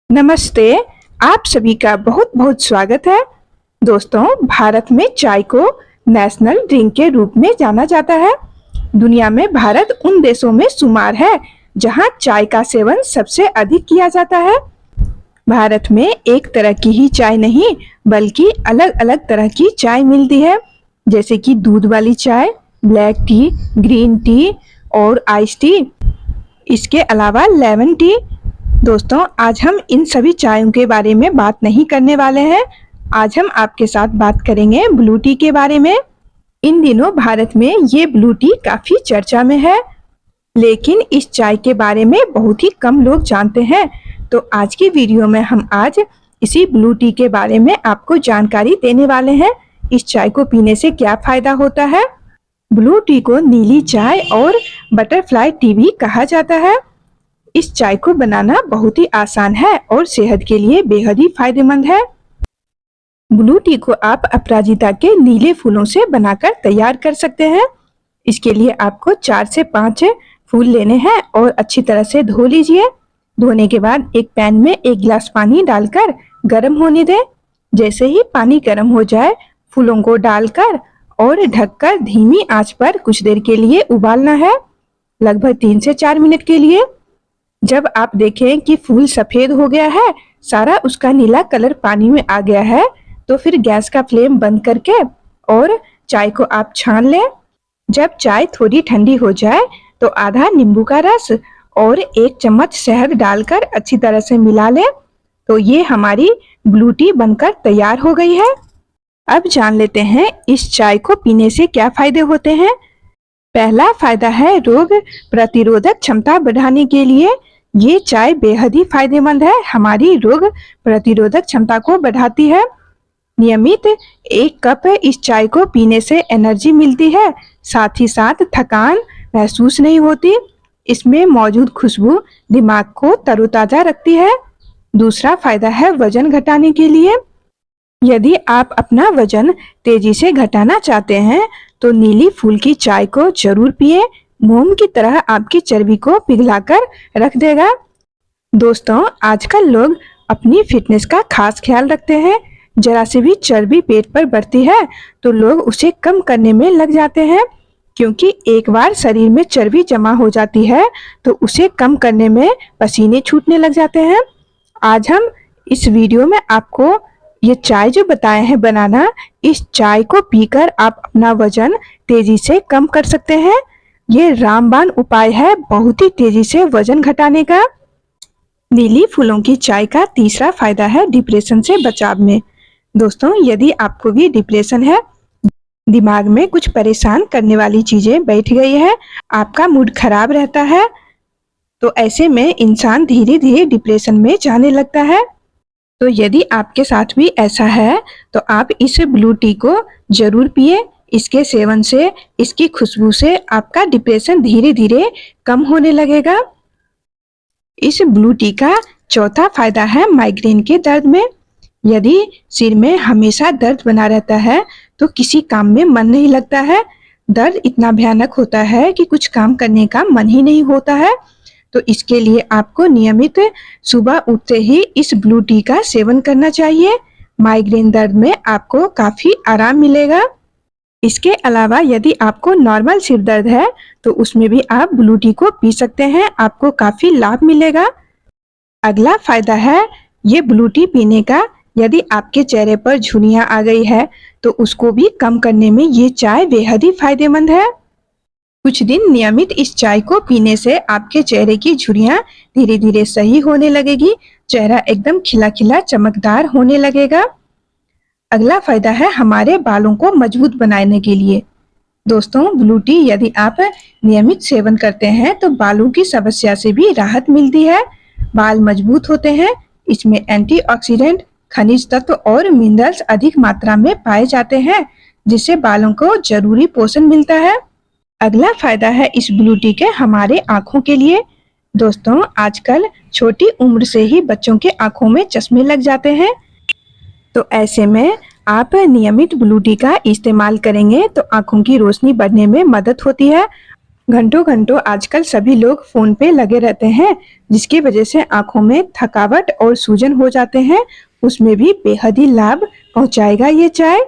नमस्ते। आप सभी का बहुत बहुत स्वागत है। दोस्तों, भारत में चाय को नेशनल ड्रिंक के रूप में जाना जाता है। दुनिया में भारत उन देशों में शुमार है जहां चाय का सेवन सबसे अधिक किया जाता है। भारत में एक तरह की ही चाय नहीं बल्कि अलग अलग तरह की चाय मिलती है, जैसे कि दूध वाली चाय, ब्लैक टी, ग्रीन टी और आइस टी। इसके अलावा लेमन टी। दोस्तों, आज हम इन सभी चायों के बारे में बात नहीं करने वाले हैं। आज हम आपके साथ बात करेंगे ब्लू टी के बारे में। इन दिनों भारत में ये ब्लू टी काफी चर्चा में है, लेकिन इस चाय के बारे में बहुत ही कम लोग जानते हैं। तो आज की वीडियो में हम आज इसी ब्लू टी के बारे में आपको जानकारी देने वाले हैं। इस चाय को पीने से क्या फायदा होता है। ब्लू टी को नीली चाय और बटरफ्लाई टी भी कहा जाता है। इस चाय को बनाना बहुत ही आसान है और सेहत के लिए बेहद ही फायदेमंद है। ब्लू टी को आप अपराजिता के नीले फूलों से बनाकर तैयार कर सकते हैं। इसके लिए आपको 4 से 5 फूल लेने हैं और अच्छी तरह से धो लीजिए। धोने के बाद एक पैन में 1 गिलास पानी डालकर गर्म होने दें। जैसे ही पानी गर्म हो जाए, फूलों को डालकर और ढककर धीमी आंच पर कुछ देर के लिए उबालना है, लगभग 3 से 4 मिनट के लिए। जब आप देखें कि फूल सफेद हो गया है, सारा उसका नीला कलर पानी में आ गया है, तो फिर गैस का फ्लेम बंद करके और चाय को आप छान लें। जब चाय थोड़ी ठंडी हो जाए तो आधा नींबू का रस और 1 चम्मच शहद डालकर अच्छी तरह से मिला लें। तो ये हमारी ब्लू टी बनकर तैयार हो गई है। अब जान लेते हैं इस चाय को पीने से क्या फायदे होते हैं। पहला फायदा है रोग प्रतिरोधक क्षमता बढ़ाने के लिए ये चाय बेहद ही फायदेमंद है। हमारी रोग प्रतिरोधक क्षमता को बढ़ाती है। नियमित 1 कप इस चाय को पीने से एनर्जी मिलती है, साथ ही साथ थकान महसूस नहीं होती। इसमें मौजूद खुशबू दिमाग को तरोताजा रखती है। दूसरा फायदा है वजन घटाने के लिए। यदि आप अपना वजन तेजी से घटाना चाहते हैं तो नीली फूल की चाय को जरूर पिए। मोम की तरह आपकी चर्बी को पिघलाकर रख देगा। दोस्तों, आजकल लोग अपनी फिटनेस का खास ख्याल रखते हैं। जरा से भी चर्बी पेट पर बढ़ती है तो लोग उसे कम करने में लग जाते हैं, क्योंकि एक बार शरीर में चर्बी जमा हो जाती है तो उसे कम करने में पसीने छूटने लग जाते हैं। आज हम इस वीडियो में आपको ये चाय जो बताए हैं बनाना, इस चाय को पीकर आप अपना वजन तेजी से कम कर सकते हैं। ये रामबाण उपाय है बहुत ही तेजी से वजन घटाने का। नीली फूलों की चाय का तीसरा फायदा है डिप्रेशन से बचाव में। दोस्तों, यदि आपको भी डिप्रेशन है, दिमाग में कुछ परेशान करने वाली चीजें बैठ गई है, आपका मूड खराब रहता है, तो ऐसे में इंसान धीरे धीरे डिप्रेशन में जाने लगता है। तो यदि आपके साथ भी ऐसा है तो आप इस ब्लू टी को जरूर पिए। इसके सेवन से, इसकी खुशबू से आपका डिप्रेशन धीरे धीरे कम होने लगेगा। इस ब्लू टी का चौथा फायदा है माइग्रेन के दर्द में। यदि सिर में हमेशा दर्द बना रहता है तो किसी काम में मन नहीं लगता है। दर्द इतना भयानक होता है कि कुछ काम करने का मन ही नहीं होता है। तो इसके लिए आपको नियमित सुबह उठते ही इस ब्लू टी का सेवन करना चाहिए। माइग्रेन दर्द में आपको काफी आराम मिलेगा। इसके अलावा यदि आपको नॉर्मल सिर दर्द है तो उसमें भी आप ब्लू टी को पी सकते हैं, आपको काफी लाभ मिलेगा। अगला फायदा है ये ब्लू टी पीने का। यदि आपके चेहरे पर झुर्रियां आ गई है तो उसको भी कम करने में ये चाय बेहद ही फायदेमंद है। कुछ दिन नियमित इस चाय को पीने से आपके चेहरे की झुर्रियां धीरे धीरे सही होने लगेगी। चेहरा एकदम खिला खिला चमकदार होने लगेगा। अगला फायदा है हमारे बालों को मजबूत बनाने के लिए। दोस्तों, ब्लू टी यदि आप नियमित सेवन करते हैं तो बालों की समस्या से भी राहत मिलती है। बाल मजबूत होते हैं। इसमें एंटीऑक्सीडेंट, खनिज तत्व और मिनरल्स अधिक मात्रा में पाए जाते हैं, जिससे बालों को जरूरी पोषण मिलता है। अगला फायदा है इस ब्लू टी के हमारे आँखों के लिए। दोस्तों, आजकल छोटी उम्र से ही बच्चों के आँखों में चश्मे लग जाते हैं। तो ऐसे में आप नियमित ब्लू टी का इस्तेमाल करेंगे तो आँखों की रोशनी बढ़ने में मदद होती है। घंटों घंटों आजकल सभी लोग फोन पे लगे रहते हैं, जिसकी वजह से आंखों में थकावट और सूजन हो जाते हैं। उसमें भी बेहद ही लाभ पहुंचाएगा ये चाय।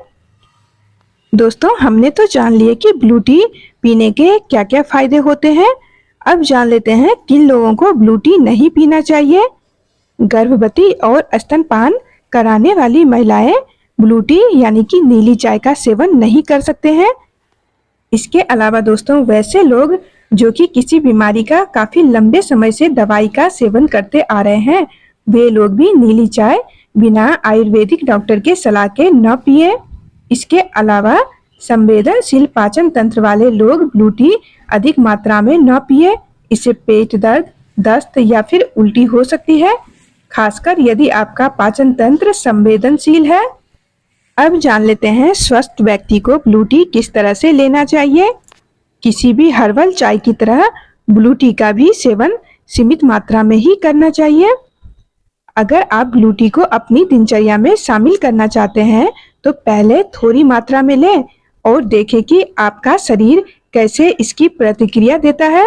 दोस्तों, हमने तो जान लिए कि ब्लू टी पीने के क्या क्या फायदे होते हैं। अब जान लेते हैं किन लोगों को ब्लू टी नहीं पीना चाहिए। गर्भवती और स्तनपान कराने वाली महिलाएं ब्लू टी यानी कि नीली चाय का सेवन नहीं कर सकते हैं। इसके अलावा दोस्तों, वैसे लोग जो कि किसी बीमारी का काफी लंबे समय से दवाई का सेवन करते आ रहे हैं, वे लोग भी नीली चाय बिना आयुर्वेदिक डॉक्टर के सलाह के न पिए। इसके अलावा संवेदनशील पाचन तंत्र वाले लोग ब्लू टी अधिक मात्रा में न पिए। इससे पेट दर्द, दस्त या फिर उल्टी हो सकती है, खासकर यदि आपका पाचन तंत्र संवेदनशील है। अब जान लेते हैं स्वस्थ व्यक्ति को ब्लू टी किस तरह से लेना चाहिए। किसी भी हर्बल चाय की तरह ब्लू टी का भी सेवन सीमित मात्रा में ही करना चाहिए। अगर आप ब्लू टी को अपनी दिनचर्या में शामिल करना चाहते हैं तो पहले थोड़ी मात्रा में लें और देखें कि आपका शरीर कैसे इसकी प्रतिक्रिया देता है।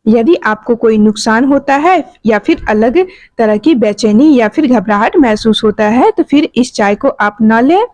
यदि आपको कोई नुकसान होता है या फिर अलग तरह की बेचैनी या फिर घबराहट महसूस होता है तो फिर इस चाय को आप न लें।